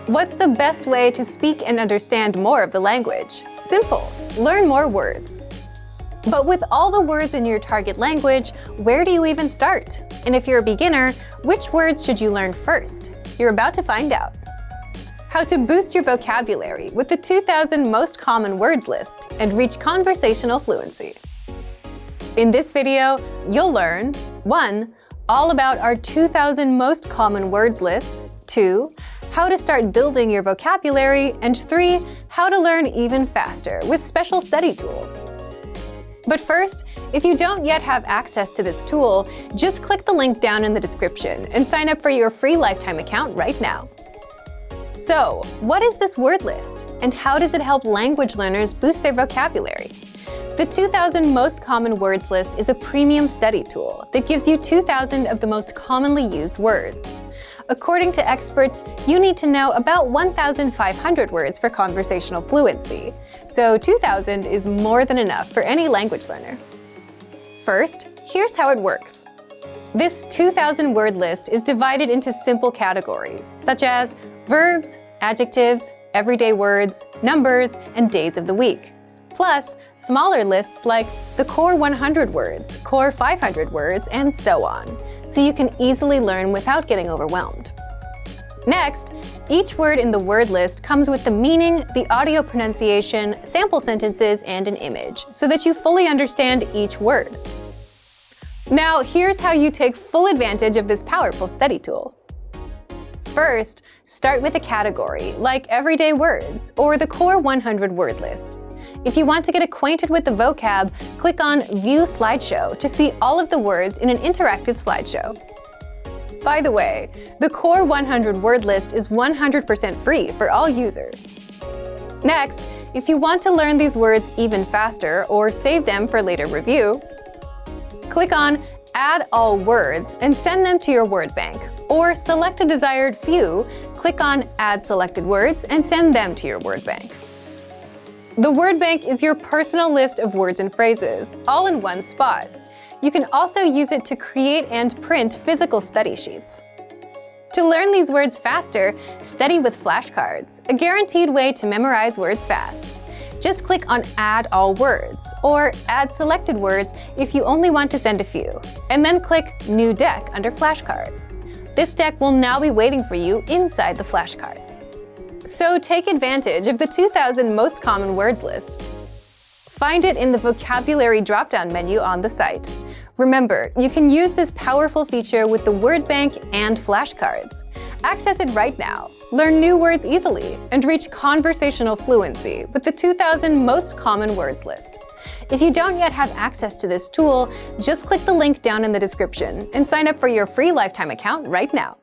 What's the best way to speak and understand more of the language? Simple. Learn more words. But with all the words in your target language, where do you even start? And if you're a beginner, which words should you learn first? You're about to find out. How to boost your vocabulary with the 2,000 most common words list and reach conversational fluency. In this video, you'll learn 1. All about our 2,000 most common words list, 2. How to start building your vocabulary, and 3. How to learn even faster with special study tools. But first, if you don't yet have access to this tool, just click the link down in the description and sign up for your free lifetime account right now. So, what is this word list, and how does it help language learners boost their vocabulary? The 2,000 most common words list is a premium study tool that gives you 2,000 of the most commonly used words. According to experts, you need to know about 1,500 words for conversational fluency, so 2,000 is more than enough for any language learner. First, here's how it works. This 2,000 word list is divided into simple categories, such as verbs, adjectives, everyday words, numbers, and days of the week. Plus, smaller lists like the core 100 words, core 500 words, and so on, so you can easily learn without getting overwhelmed. Next, each word in the word list comes with the meaning, the audio pronunciation, sample sentences, and an image, so that you fully understand each word. Now, here's how you take full advantage of this powerful study tool. First, start with a category, like everyday words, or the core 100 word list. If you want to get acquainted with the vocab, click on View Slideshow to see all of the words in an interactive slideshow. By the way, the core 100 word list is 100% free for all users. Next, if you want to learn these words even faster or save them for later review, click on Add All Words and send them to your word bank, or select a desired few, click on Add Selected Words and send them to your word bank. The word bank is your personal list of words and phrases, all in one spot. You can also use it to create and print physical study sheets. To learn these words faster, study with flashcards, a guaranteed way to memorize words fast. Just click on Add All Words, or Add Selected Words if you only want to send a few, and then click New Deck under Flashcards. This deck will now be waiting for you inside the flashcards. So take advantage of the 2,000 most common words list. Find it in the vocabulary drop-down menu on the site. Remember, you can use this powerful feature with the word bank and flashcards. Access it right now. Learn new words easily and reach conversational fluency with the 2,000 most common words list. If you don't yet have access to this tool, just click the link down in the description and sign up for your free lifetime account right now.